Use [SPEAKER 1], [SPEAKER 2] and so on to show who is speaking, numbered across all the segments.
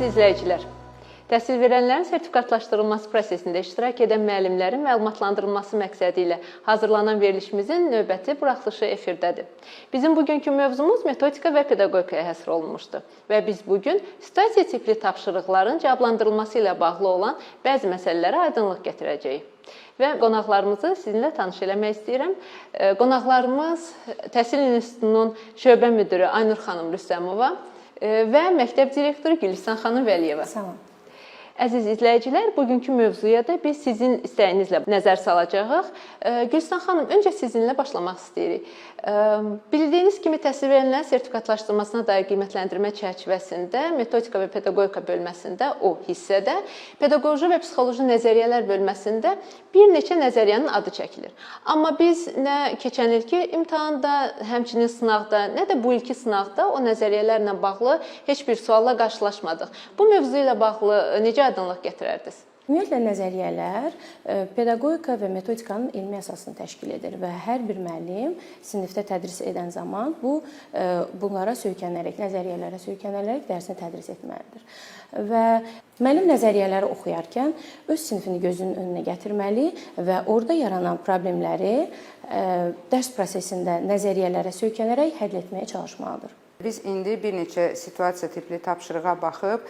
[SPEAKER 1] Əziz izləyicilər, təhsil verənlərin sertifikatlaşdırılması prosesində iştirak edən müəllimlərin məlumatlandırılması məqsədi ilə hazırlanan verilişimizin növbəti buraxılışı efirdədir. Bizim bugünkü mövzumuz metodika və pedaqogikaya həsr olunmuşdur və biz bugün situasiya tipli tapşırıqların cavablandırılması ilə bağlı olan bəzi məsələlərə aydınlıq gətirəcəyik. Və qonaqlarımızı sizinlə tanış eləmək istəyirəm. Qonaqlarımız Təhsil İnstitutunun şöbə müdürü Aynur xanım Rüstəmova və məktəb direktoru Gülüstan xanım Vəliyeva.
[SPEAKER 2] Salam.
[SPEAKER 1] Əziz izləyicilər, bugünkü mövzuya da biz sizin istəyinizlə nəzər salacağıq. Gülüstan xanım, öncə sizinlə başlamaq istəyirik. Bildiyiniz kimi təhsil verilənlərin sertifikatlaşdırmasına dair qiymətləndirmə çərçivəsində metodika və pedaqogika bölməsində o hissədə, pedaqoji və psixoloji nəzəriyyələr bölməsində bir neçə nəzəriyyənin adı çəkilir. Amma biz nə keçən ilki imtahanda, həmçinin sınaqda, nə də bu ilki sınaqda o nəzəriyyələrlə bağlı heç bir sualla qarşılaşmadıq. Bu mövzu ilə bağlı necə aydınlıq gətirərdiniz?
[SPEAKER 2] Ümumiyyətlə nəzəriyyələr pedaqogika və metodikanın elmi əsasını təşkil edir və hər bir müəllim sinifdə tədris edən zaman bunlara söykənərək, nəzəriyyələrə söykənərək dərsini tədris etməlidir. Və müəllim nəzəriyyələri oxuyarkən öz sinifini gözünün önünə gətirməli və orada yaranan problemləri dərs prosesində nəzəriyyələrə söykənərək həll etməyə çalışmalıdır.
[SPEAKER 3] Biz indi bir neçə situasiya tipli tapşırığa baxıb,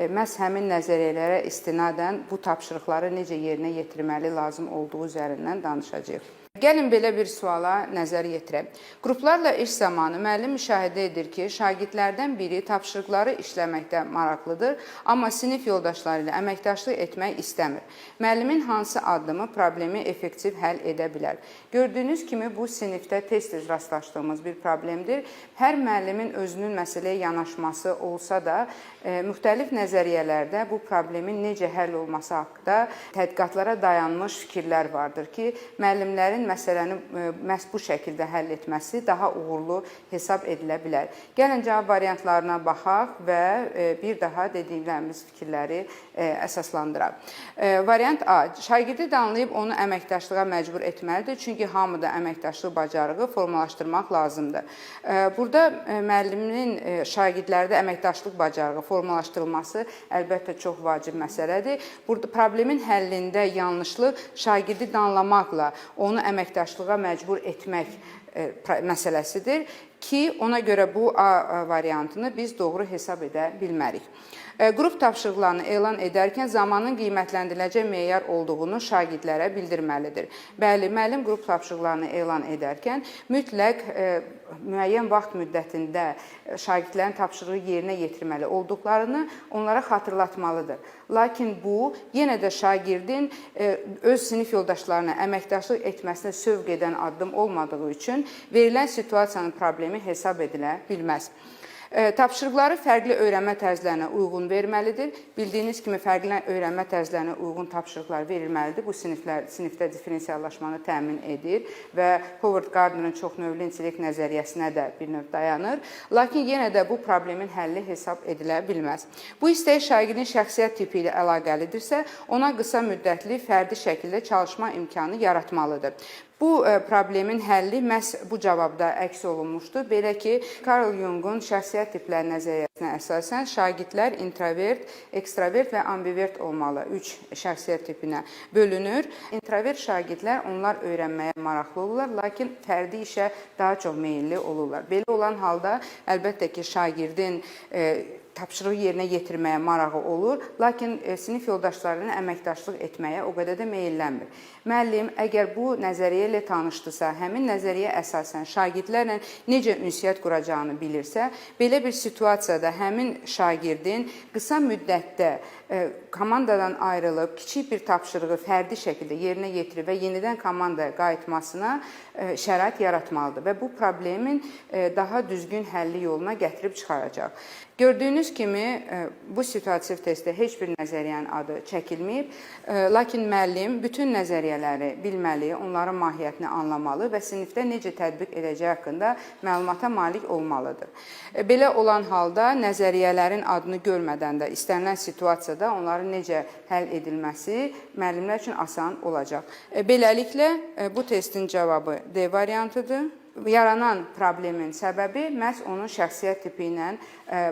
[SPEAKER 3] məhz həmin nəzəriyyələrə istinadən bu tapşırıqları necə yerinə yetirməli lazım olduğu üzərindən danışacağıq. Gəlin belə bir suala nəzər yetirək. Qruplarla iş zamanı müəllim müşahidə edir ki, şagirdlərdən biri tapşırıqları işləməkdə maraqlıdır, amma sinif yoldaşları ilə əməkdaşlıq etmək istəmir. Müəllimin hansı addımı problemi effektiv həll edə bilər? Gördüyünüz kimi bu sinifdə tez-tez rastlaşdığımız bir problemdir. Hər müəllimin özünün məsələyə yanaşması olsa da, müxtəlif nəzəriyyələrdə bu problemin necə həll olması haqqında tədqiqatlara dayanmış fikirlər vardır ki, müəllimlərin məsələni məhz bu şəkildə həll etməsi daha uğurlu hesab edilə bilər. Gəlin cavab variantlarına baxaq və bir daha dediklərimiz fikirləri əsaslandıraq. Variant A. Şagirdi danlayıb onu əməkdaşlığa məcbur etməlidir, çünki hamıda əməkdaşlıq bacarığı formalaşdırmaq lazımdır. Burada müəllimin şagirdlərdə əməkdaşlıq bacarığı formalaşdırılması əlbəttə çox vacib məsələdir. Burada problemin həllində yanlışlıq şagirdi danlamaqla onu əməkdaşlığa məcbur etmək məsələsidir ki, ona görə bu A variantını biz doğru hesab edə bilmərik. Qrup tapşırıqlarını elan edərkən zamanın qiymətləndiriləcək meyar olduğunu şagirdlərə bildirməlidir. Bəli, müəllim qrup tapşırıqlarını elan edərkən mütləq müəyyən vaxt müddətində şagirdlərin tapşırığı yerinə yetirməli olduqlarını onlara xatırlatmalıdır. Lakin bu, yenə də şagirdin öz sinif yoldaşlarına əməkdaşlıq etməsinə sövq edən addım olmadığı üçün verilən situasiyanın problemi hesab edilə bilməz. Tapşırıqları fərqli öyrənmə tərzlərinə uyğun verməlidir. Bildiyiniz kimi fərqli öyrənmə tərzlərinə uyğun tapşırıqlar verilməlidir. Bu sinifdə diferensiallaşmanı təmin edir və Howard Gardner'ın çoxnövlü intellekt nəzəriyyəsinə də bir növ dayanır. Lakin yenə də bu problemin həlli hesab edilə bilməz. Bu istək şagirdin şəxsiyyət tipi ilə əlaqəlidirsə, ona qısa müddətli fərdi şəkildə çalışma imkanı yaratmalıdır. Bu problemin həlli məhz bu cavabda əks olunmuşdur. Belə ki, Carl Jung'un şəxsiyyət tipləri nəzəriyyəsinə əsasən şagirdlər introvert, ekstravert və ambivert olmalı 3 şəxsiyyət tipinə bölünür. Introvert şagirdlər onlar öyrənməyə maraqlı olurlar, lakin fərdi işə daha çox meyilli olurlar. Belə olan halda əlbəttə ki, şagirdin tapşırığı yerinə yetirməyə marağı olur, lakin sinif yoldaşlarının əməkdaşlıq etməyə o qədər də meyillənmir. Müəllim, əgər bu nəzəriyyə ilə tanışdısa, həmin nəzəriyyə əsasən şagirdlərlə necə ünsiyyət quracağını bilirsə, belə bir situasiyada həmin şagirdin qısa müddətdə komandadan ayrılıb, kiçik bir tapşırığı fərdi şəkildə yerinə yetirib və yenidən komandaya qayıtmasına şərait yaratmalıdır və bu problemin daha düzgün həlli yoluna gətirib çıxaracaq. Gördüyünüz kimi bu situativ testdə heç bir nəzəriyyənin adı çəkilməyib, lakin müəllim bütün nəzəriyyələri bilməli, onların mahiyyətini anlamalı və sinifdə necə tətbiq edəcəyi haqqında məlumata malik olmalıdır. Belə olan halda nəzəriyyələrin adını görmədən də istənilən situasiyada onların necə həll edilməsi müəllimlər üçün asan olacaq. Beləliklə, bu testin cavabı D variantıdır. yaranan problemin səbəbi məhz onun şəxsiyyət tipi ilə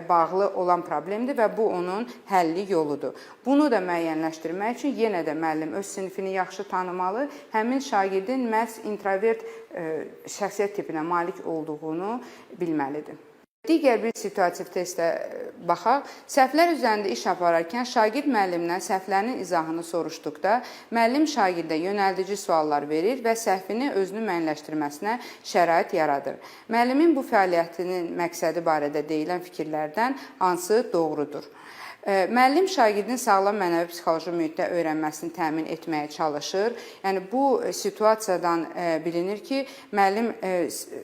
[SPEAKER 3] bağlı olan problemdir və bu onun həlli yoludur. Bunu da müəyyənləşdirmək üçün yenə də müəllim öz sinifini yaxşı tanımalı, həmin şagirdin məhz introvert şəxsiyyət tipinə malik olduğunu bilməlidir. Digər bir situativ testə baxaq. Səhvlər üzərində iş apararkən şagird müəllimdən səhvlərinin izahını soruşduqda, müəllim şagirdə yönəldici suallar verir və səhvini özünü müəyyənləşdirməsinə şərait yaradır. Müəllimin bu fəaliyyətinin məqsədi barədə deyilən fikirlərdən hansı doğrudur? Müəllim şagirdin sağlam mənəvi psixoloji mühitdə öyrənməsini təmin etməyə çalışır. Yəni bu situasiyadan bilinir ki, müəllim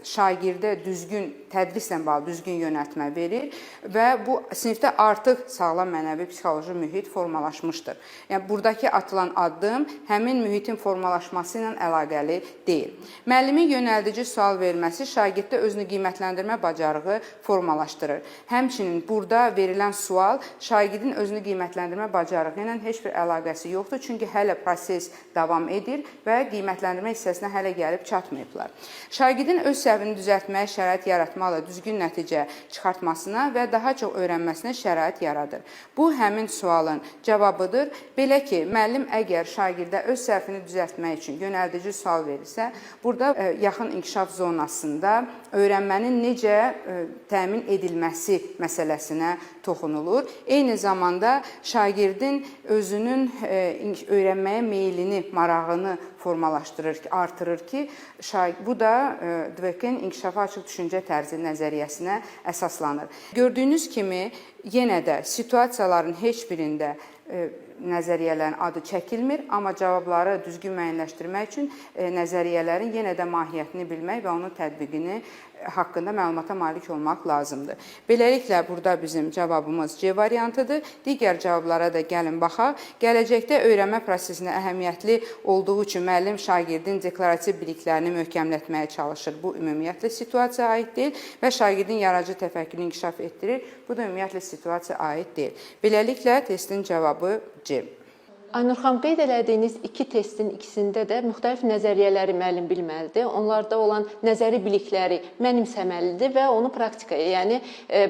[SPEAKER 3] şagirdə düzgün tədrislə bağlı düzgün yönəltmə verir və bu sinifdə artıq sağlam mənəvi psixoloji mühit formalaşmışdır. Yəni buradakı atılan addım həmin mühitin formalaşması ilə əlaqəli deyil. Müəllimin yönəldici sual verməsi şagirddə özünü qiymətləndirmə bacarığı formalaşdırır. Həmçinin burada verilən sual şagirdin özünü qiymətləndirmə bacarığı ilə heç bir əlaqəsi yoxdur, çünki hələ proses davam edir və qiymətləndirmə hissəsinə hələ gəlib çatmayıblar. Şagirdin öz səhvini düzəltməyə şərait yaratmalı, düzgün nəticə çıxartmasına və daha çox öyrənməsinə şərait yaradır. Bu, həmin sualın cavabıdır. Belə ki, müəllim əgər şagirdə öz səhvini düzəltmək üçün yönəldici sual verirsə, burada yaxın inkişaf zonasında öyrənmənin necə təmin edilməsi məsələsinə toxunulur. Eyni zamanda şagirdin özünün öyrənməyə meylini, marağını formalaşdırır, artırır ki, bu da Dweck'in inkişafa açıq düşüncə tərzi nəzəriyyəsinə əsaslanır. Gördüyünüz kimi, yenə də situasiyaların heç birində nəzəriyyələrin adı çəkilmir, amma cavabları düzgün müəyyənləşdirmək üçün nəzəriyyələrin yenə də mahiyyətini bilmək və onun tətbiqini haqqında məlumata malik olmaq lazımdır. Beləliklə, burada bizim cavabımız C variantıdır. Digər cavablara da gəlin baxaq. Gələcəkdə öyrənmə prosesinə əhəmiyyətli olduğu üçün müəllim şagirdin deklarativ biliklərini möhkəmlətməyə çalışır. Bu, ümumiyyətlə situasiyaya aid deyil və şagirdin yaradıcı təfəkkürünü inkişaf etdirir. Bu da ümumiyyətlə situasiyaya aid deyil. Beləliklə, testin cavabı C.
[SPEAKER 1] Aynur xanım, qeyd elədiyiniz iki testin ikisində də müxtəlif nəzəriyyələri müəllim bilməlidir. Onlarda olan nəzəri bilikləri mənimsəməlidir və onu praktikaya, yəni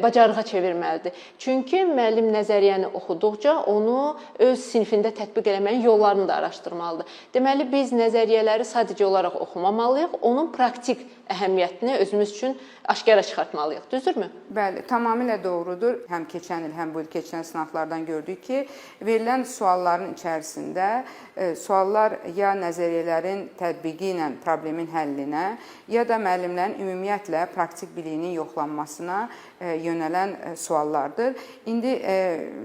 [SPEAKER 1] bacarığa çevirməlidir. Çünki müəllim nəzəriyyəni oxuduqca onu öz sinifində tətbiq etməyin yollarını da araşdırmalıdır. Deməli, biz nəzəriyyələri sadəcə olaraq oxumamalıyıq, onun praktik əhəmiyyətini özümüz üçün aşkara çıxartmalıyıq. Düzdürmü?
[SPEAKER 3] Bəli, tamamilə doğrudur. Həm keçən il, həm bu il keçən sınaqlardan gördük ki, verilən sualların içərisində suallar ya nəzəriyyələrin tətbiqi ilə problemin həllinə, ya da müəllimlərin ümumiyyətlə praktik biliyinin yoxlanmasına yönələn suallardır. İndi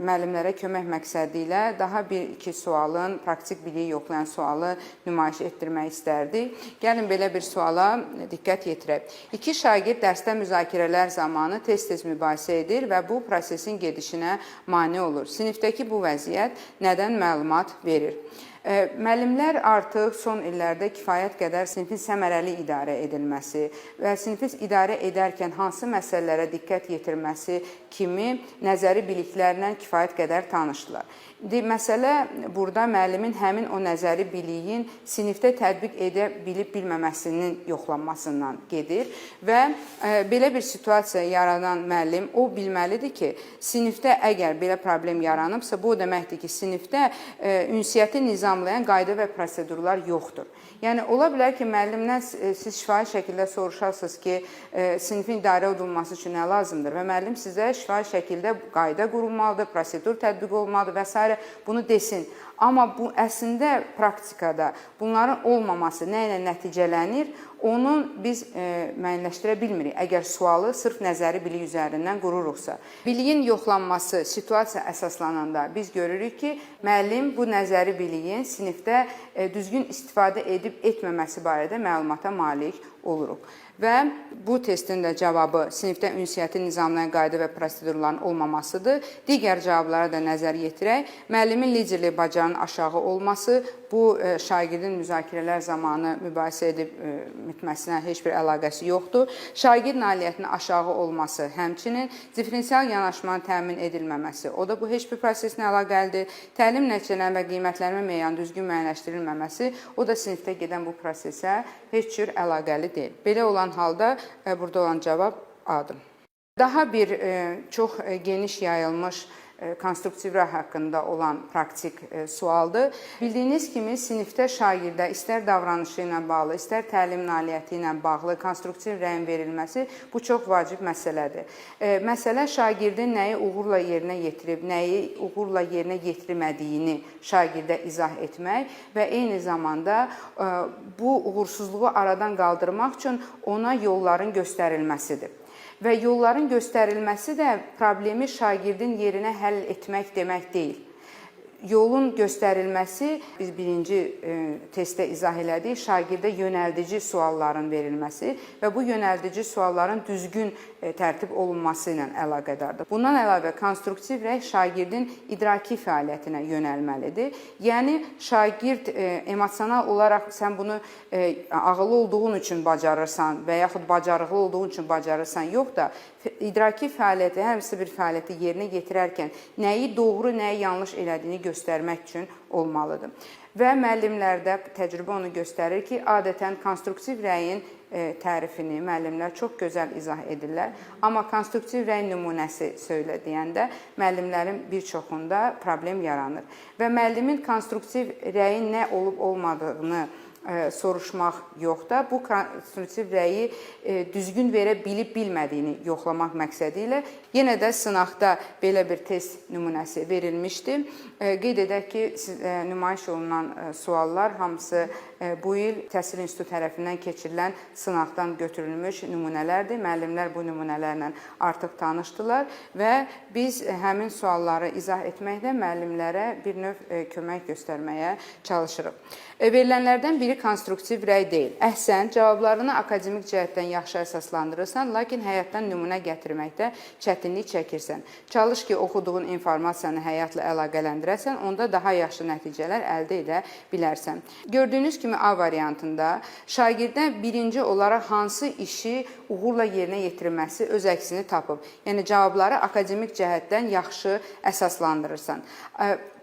[SPEAKER 3] müəllimlərə kömək məqsədi ilə daha bir-iki sualın, praktik biliyi yoxlayan sualı nümayiş etdirmək istərdik. Gəlin belə bir suala diqqət yetirək. İki şagird dərsdə müzakirələr zamanı tez-tez mübahisə edir və bu prosesin gedişinə mane olur. Sinifdəki bu vəziyyət nədən məlumat verir? Müəllimlər artıq son illərdə kifayət qədər sinifin səmərəli idarə edilməsi və sinifi idarə edərkən hansı məsələlərə diqqət yetirməsi kimi nəzəri biliklərlə kifayət qədər tanışdılar. Məsələ burada müəllimin həmin o nəzəri biliyin sinifdə tətbiq edə bilib-bilməməsinin yoxlanmasından gedir və belə bir situasiya yaradan müəllim o bilməlidir ki, sinifdə əgər belə problem yaranıbsa, bu o deməkdir ki, sinifdə ünsiyyəti nizamlayan qayda və prosedurlar yoxdur. Yəni, ola bilər ki, müəllimdən siz şifahi şəkildə soruşarsınız ki, sinifin idarə edilməsi üçün nə lazımdır və müəllim sizə şifahi şəkildə qayda qurulmalıdır, prosedur tətbiq olmalıdır və s. bunu desin. Amma bu əslində praktikada bunların olmaması nə ilə nəticələnir, onu biz müəyyənləşdirə bilmirik. Əgər sualı sırf nəzəri bilik üzərindən qururuqsa. Biliyin yoxlanması situasiya əsaslananda biz görürük ki, müəllim bu nəzəri biliyin sinifdə düzgün istifadə edib etməməsi barədə məlumata malik oluruq. Və bu testin də cavabı sinifdə ünsiyyəti nizamlayan qayda və prosedurların olmamasıdır. Digər cavablara da nəzər yetirək. Müəllimin liderlik bacarığının aşağı olması, bu şagirdin müzakirələr zamanı mübahisə edib bitməsinə heç bir əlaqəsi yoxdur. Şagird nailiyyətinin aşağı olması, həmçinin diferensial yanaşmanın təmin edilməməsi, o da bu heç bir prosesinə əlaqəlidir. Təlim nəticələrinin və qiymətlənmə meyarının düzgün müəyyənləşdirilməməsi, o da sinifdə gedən bu prosesə heç cür əlaqəli deyil. Belə olan olan halda burada olan cavab A-dır. Daha bir çox geniş yayılmış konstruktiv rəy haqqında olan praktik sualdır. Bildiyiniz kimi sinifdə şagirdə istər davranışı ilə bağlı, istər təlim nailiyyəti ilə bağlı konstruktiv rəyin verilməsi bu çox vacib məsələdir. Məsələ şagirdin nəyi uğurla yerinə yetirib, nəyi uğurla yerinə yetirmədiyini şagirdə izah etmək və eyni zamanda bu uğursuzluğu aradan qaldırmaq üçün ona yolların göstərilməsidir. Və yolların göstərilməsi də problemi şagirdin yerinə həll etmək demək deyil. Yolun göstərilməsi, biz birinci testdə izah elədik, şagirdə yönəldici sualların verilməsi və bu yönəldici sualların düzgün tərtib olunması ilə əlaqədardır. Bundan əlavə, konstruktiv rəy şagirdin idraki fəaliyyətinə yönəlməlidir. Yəni, şagird emosional olaraq sən bunu ağıllı olduğun üçün bacarırsan və yaxud bacarıqlı olduğun üçün bacarırsan, yox da idraki fəaliyyəti, hər hansı bir fəaliyyəti yerinə yetirərkən nəyi doğru, nəyi yanlış elədiyini göstərmək üçün olmalıdır. Və müəllimlərdə təcrübə onu göstərir ki, adətən konstruktiv rəyin tərifini müəllimlər çox gözəl izah edirlər. Amma konstruktiv rəy nümunəsi söylə deyəndə müəllimlərin bir çoxunda problem yaranır. Və müəllimin konstruktiv rəyin nə olub-olmadığını soruşmaq yox da, bu konstruktiv rəyi düzgün verə bilib-bilmədiyini yoxlamaq məqsədi ilə yenə də sınaqda belə bir test nümunəsi verilmişdi. Qeyd edək ki, nümayiş olunan suallar hamısı bu il Təhsil İnstitutu tərəfindən keçirilən sınaqdan götürülmüş nümunələrdir. Müəllimlər bu nümunələrlə artıq tanışdılar və biz həmin sualları izah etməklə müəllimlərə bir növ kömək göstərməyə çalışırıq. Verilənlərdən biri konstruktiv rəy deyil. Əhsən, cavablarını akademik cəhətdən yaxşı əsaslandırırsan, lakin həyatdan nümunə gətirməkdə çətinlik çəkirsən. Çalış ki, oxuduğun informasiyanı həyatla əlaqələndirəsən, onda daha yaxşı nəticələr əldə edə bilərsən. Gördüyünüz kimi A variantında şagirddən birinci olaraq hansı işi uğurla yerinə yetirilməsi öz əksini tapıb. Yəni, cavabları akademik cəhətdən yaxşı əsaslandırırsan.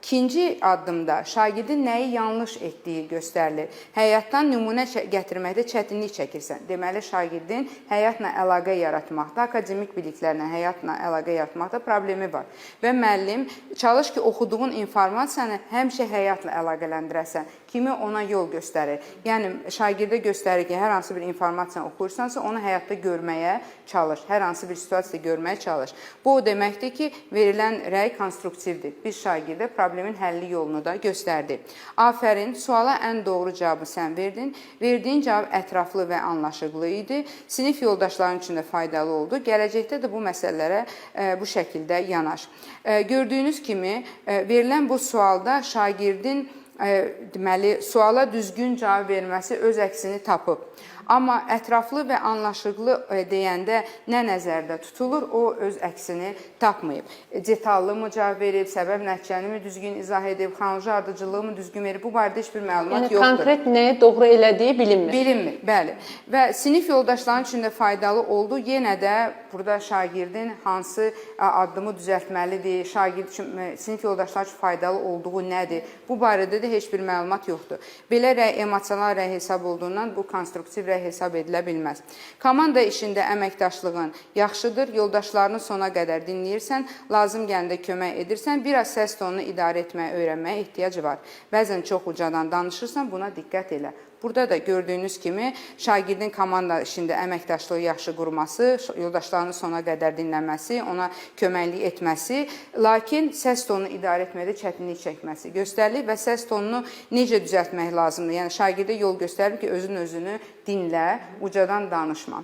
[SPEAKER 3] İkinci addımda şagirdin nəyi yanlış etdiyi göstərilir. Həyatdan nümunə gətirməkdə çətinlik çəkirsən. Deməli, şagirdin həyatla əlaqə yaratmaqda, akademik biliklərlə həyatla əlaqə yaratmaqda problemi var. Və müəllim, çalış ki, oxuduğun informasiyanı həmişə həyatla əlaqələndirəsən. Kimi ona yol göstərir. Yəni, şagirdə göstərir ki, hər hansı bir informasiyanı oxuyursansa, onu həyatda görməyə çalış. Hər hansı bir situasiyada görməyə çalış. Bu, o deməkdir ki, verilən rəy konstruktivdir. Biz şagirdə problemin həlli yolunu da göstərdi. Afərin, suala ən doğru cavabı sən verdin. Verdiyin cavab ətraflı və anlaşıqlı idi. Sinif yoldaşların üçün də faydalı oldu. Gələcəkdə də bu məsələlərə bu şəkildə yanaş. Gördüyünüz kimi, verilən bu sualda şagirdin deməli, suala düzgün cavab verməsi öz əksini tapıb. Amma ətraflı və anlaşıqlı deyəndə nə nəzərdə tutulur, o öz əksini tapmayıb. Detallı mı cavab verib, səbəb nəticəni mi düzgün izah edib, xronoloji ardıcılığı mı düzgün verib, bu barədə heç bir məlumat yoxdur.
[SPEAKER 1] Yəni, konkret nəyə doğru elədiyi bilinmir.
[SPEAKER 3] Bilinmir, bəli. Və sinif yoldaşlarının üçün də faydalı oldu. Yenə də burada şagirdin hansı addımı düzəltməlidir, şagird üçün, sinif yoldaşları üçün faydalı olduğu nədir, bu barədə də heç bir məlumat yoxdur. Belə rəy emosional rəy hesab olduğundan bu konstruktiv rəy hesab edilə bilməz. Komanda işində əməkdaşlığın yaxşıdır, yoldaşlarını sona qədər dinləyirsən, lazım gəndə kömək edirsən, biraz səs tonunu idarə etməyə, öyrənməyə ehtiyac var. Bəzən çox ucadan danışırsan, buna diqqət elə. Burada da gördüyünüz kimi şagirdin komanda işində əməkdaşlığı yaxşı qurması, yoldaşlarını sona qədər dinləməsi, ona köməklik etməsi, lakin səs tonunu idarə etməkdə çətinlik çəkməsi göstərilir və səs tonunu necə düzəltmək lazımdır? Yəni, şagirdə yol göstərir ki, özünü dinlə, ucadan danışma.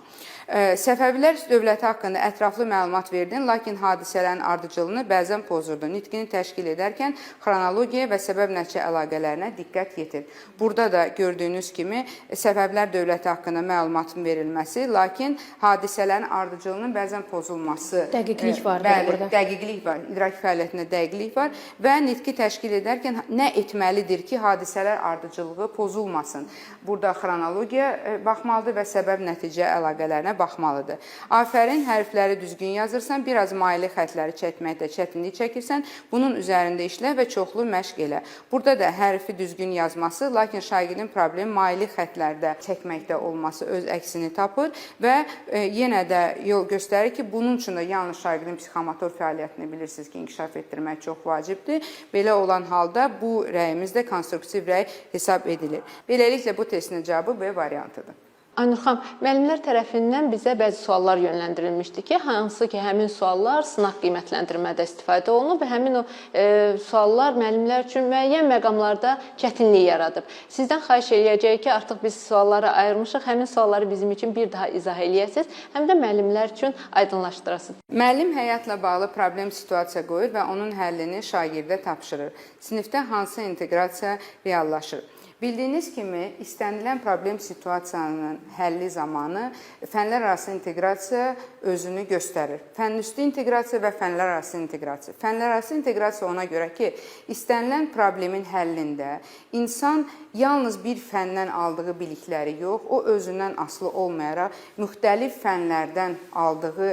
[SPEAKER 3] Səfəvilər dövləti haqqında ətraflı məlumat verdin, lakin hadisələrin ardıcılığını bəzən pozurdu. Nitqini təşkil edərkən xronologiya və səbəb-nəticə əlaqələrinə diqqət yetir. Burada da gördüyünüz kimi səfəvlər dövləti haqqında məlumatın verilməsi, lakin hadisələrin ardıcılığının bəzən pozulması.
[SPEAKER 2] Dəqiqlik var burada.
[SPEAKER 3] Dəqiqlik var, idraki fəaliyyətində dəqiqlik var və nitqi təşkil edərkən nə etməlidir ki, hadisələr ardıcılığı pozulmasın? Burada xronologiya baxmalıdır və səbəb-nəticə əlaqələrinə baxmalıdır. Afərin, hərfləri düzgün yazırsan, biraz maili xətləri çəkməkdə çətinlik çəkirsən, bunun üzərində işlə və çoxlu məşq elə. Burada da hərfi düzgün yazması, lakin şagirdin problemi maili xətlərdə çəkməkdə olması öz əksini tapır və yenə də yol göstərir ki, bunun üçün də yalnız şagirdin psixomotor fəaliyyətini bilirsiniz ki, inkişaf etdirmək çox vacibdir. Belə olan halda bu rəyimiz də konstruktiv rəy hesab edilir. Beləliklə bu testin cavabı B variantıdır.
[SPEAKER 1] Aynur xanım, müəllimlər tərəfindən bizə bəzi suallar yönləndirilmişdi ki, hansı ki, həmin suallar sınaq qiymətləndirmədə istifadə olunub və həmin o suallar müəllimlər üçün müəyyən məqamlarda çətinlik yaradıb. Sizdən xahiş edəcəyik ki, artıq biz sualları ayırmışıq, həmin sualları bizim üçün bir daha izah eləyəsiniz, həm də müəllimlər üçün aydınlaşdırasınız.
[SPEAKER 3] Müəllim həyatla bağlı problem situasiya qoyur və onun həllini şagirdə tapşırır. Sinifdə hansı inteqrasiya reallaşır? Bildiyiniz kimi, istənilən problem situasiyanın həlli zamanı fənlər arası inteqrasiya özünü göstərir. Fənüstü inteqrasiya və fənlər arası inteqrasiya. Fənlər arası inteqrasiya ona görə ki, istənilən problemin həllində insan yalnız bir fəndən aldığı bilikləri yox, o özündən asılı olmayaraq müxtəlif fənlərdən aldığı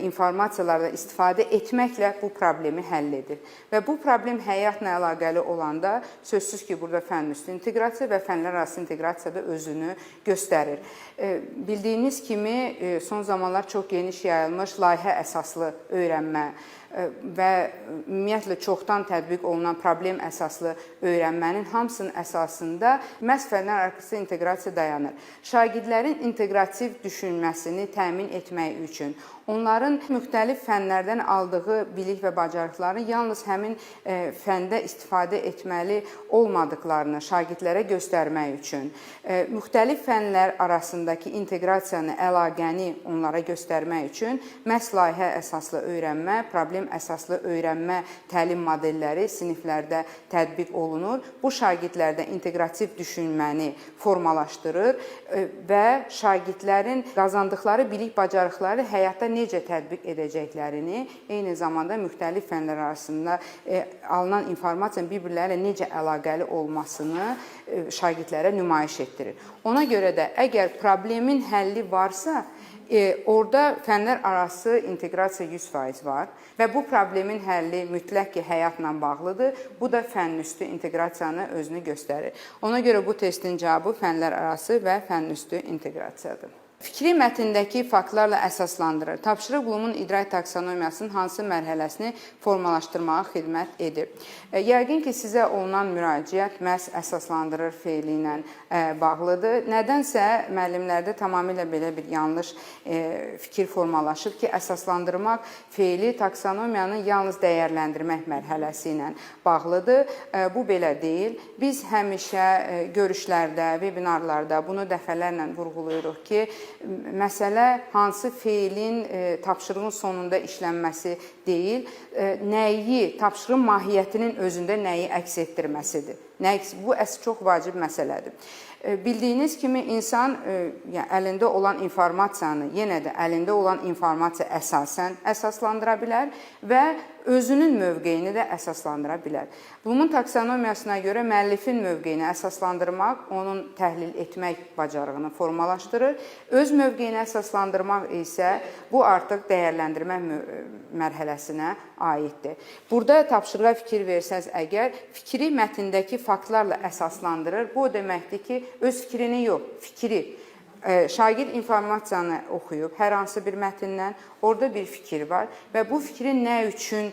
[SPEAKER 3] informasiyalardan istifadə etməklə bu problemi həll edir. Və bu problem həyatla əlaqəli olanda sözsüz ki, burada fənüstü inteqrasiya və fənlər arası inteqrasiya da özünü göstərir. Bildiyiniz kimi, son zamanlar çox geniş yayılmış layihə əsaslı öyrənmə və ümumiyyətlə çoxdan tətbiq olunan problem əsaslı öyrənmənin hamısının əsasında məhz fənlər arası inteqrasiya dayanır. Şagirdlərin inteqrativ düşünməsini təmin etmək üçün onların müxtəlif fənlərdən aldığı bilik və bacarıqları yalnız həmin fəndə istifadə etməli olmadıqlarını şagirdlərə göstərmək üçün, müxtəlif fənlər arasındakı inteqrasiyanı, əlaqəni onlara göstərmək üçün məhz layihə əsaslı öyrənmə, problem əsaslı öyrənmə təlim modelləri siniflərdə tətbiq olunur. Bu şagirdlərdə inteqrativ düşünməni formalaşdırır və şagirdlərin qazandıqları bilik bacarıqları həyatda necə tətbiq edəcəklərini, eyni zamanda müxtəlif fənlər arasında alınan informasiyanın bir-birləri ilə necə əlaqəli olmasını şagirdlərə nümayiş etdirir. Ona görə də əgər problemin həlli varsa, orada fənlər arası inteqrasiya 100% var və bu problemin həlli mütləq ki, həyatla bağlıdır. Bu da fənüstü inteqrasiyanı özünü göstərir. Ona görə bu testin cavabı fənlər arası və fənüstü inteqrasiyadır. Fikri mətndəki faktlarla əsaslandırır. Tapşırıq Bloom'un idrak taksonomiyasının hansı mərhələsini formalaşdırmağa xidmət edir? Yəqin ki, sizə olunan müraciət məhz əsaslandırır feili ilə bağlıdır. Nədənsə müəllimlərdə tamamilə belə bir yanlış fikir formalaşıb ki, əsaslandırmaq feili taksonomiyanın yalnız dəyərləndirmək mərhələsi ilə bağlıdır. Bu belə deyil. Biz həmişə görüşlərdə, webinarlarda bunu dəfələrlə vurğuluyuruq ki, məsələ hansı feilin tapşırığın sonunda işlənməsi deyil, nəyi, tapşırığın mahiyyətinin özündə nəyi əks etdirməsidir. Bu çox vacib məsələdir. Bildiyiniz kimi insan əlində olan informasiyanı, yenə də əlində olan informasiya əsasən əsaslandıra bilər və özünün mövqeyini də əsaslandıra bilər. Bloom'un taksonomiyasına görə müəllifin mövqeyini əsaslandırmaq, onun təhlil etmək bacarığını formalaşdırır. Öz mövqeyini əsaslandırmaq isə bu artıq dəyərləndirmə mərhələsinə aiddir. Burada tapşırığa fikir versəz əgər, fikri mətndəki faktlarla əsaslandırır. Bu deməkdir ki, öz fikrini yox, fikri. Şagird informasiyanı oxuyub hər hansı bir mətndən, orada bir fikir var və bu fikrin nə üçün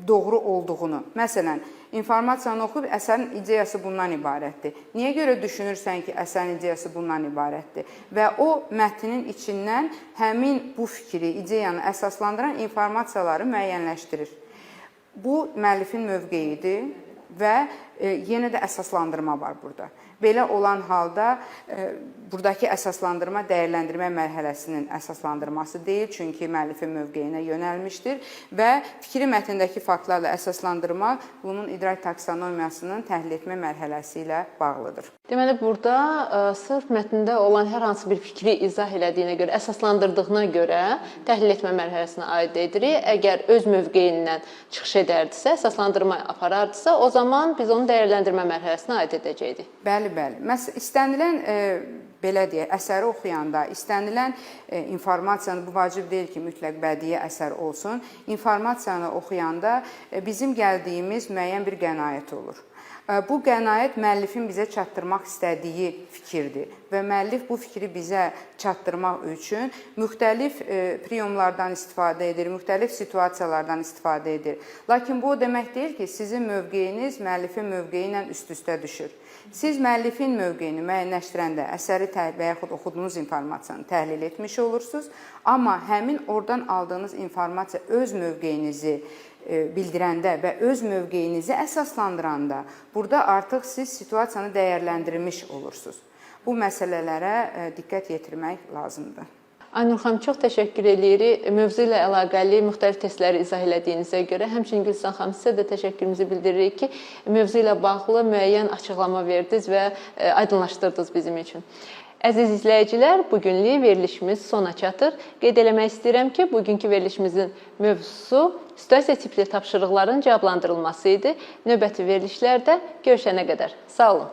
[SPEAKER 3] doğru olduğunu, məsələn, informasiyanı oxuyub əsərin ideyası bundan ibarətdir. Niyə görə düşünürsən ki, əsərin ideyası bundan ibarətdir? Və o mətnin içindən həmin bu fikri, ideyanı əsaslandıran informasiyaları müəyyənləşdirir. Bu müəllifin mövqeyidir və yenə də əsaslandırma var burada. Belə olan halda buradakı əsaslandırma dəyərləndirmə mərhələsinin əsaslandırması deyil, çünki müəllifin mövqeyinə yönəlmişdir və fikri mətndəki faktlarla əsaslandırma bunun idrak taksonomiyasının təhlil etmə mərhələsi ilə bağlıdır.
[SPEAKER 1] Deməli, burada sırf mətndə olan hər hansı bir fikri izah elədiyinə görə, əsaslandırdığına görə təhlil etmə mərhələsinə aid edirik. Əgər öz mövqeyindən çıxış edərdisə, əsaslandırma aparardısa, o zaman biz onu dəyərləndirmə mərhələsinə aid edəcəkdik.
[SPEAKER 3] Bəli. Məsələn, istənilən, belə deyək, əsəri oxuyanda, istənilən informasiyanı, bu vacib deyil ki, mütləq bədii əsər olsun, informasiyanı oxuyanda bizim gəldiyimiz müəyyən bir qənaət olur. Bu qənaət müəllifin bizə çatdırmaq istədiyi fikirdir və müəllif bu fikri bizə çatdırmaq üçün müxtəlif priyomlardan istifadə edir, müxtəlif situasiyalardan istifadə edir. Lakin bu o demək deyil ki, sizin mövqeyiniz müəllifin mövqeyi ilə üst-üstə düşür. Siz müəllifin mövqeyini müəyyənləşdirəndə əsəri və yaxud oxuduğunuz informasiyanı təhlil etmiş olursunuz, amma həmin oradan aldığınız informasiya öz mövqeyinizi bildirəndə və öz mövqeyinizi əsaslandıranda, burada artıq siz situasiyanı dəyərləndirmiş olursunuz. Bu məsələlərə diqqət yetirmək lazımdır.
[SPEAKER 1] Aynur xanım, çox təşəkkür edirik. Mövzu ilə əlaqəli müxtəlif testləri izah elədiyinizə görə, həmçinin Gülşən xanım, sizə də təşəkkürümüzü bildiririk ki, mövzu ilə bağlı müəyyən açıqlama verdiniz və aydınlaşdırdınız bizim üçün. Əziz izləyicilər, bugünlük verilişimiz sona çatır. Qeyd eləmək istəyirəm ki, bugünkü verilişimizin mövzusu situasiya tipli tapşırıqların cavablandırılması idi. Növbəti verilişlərdə görüşənə qədər. Sağ olun.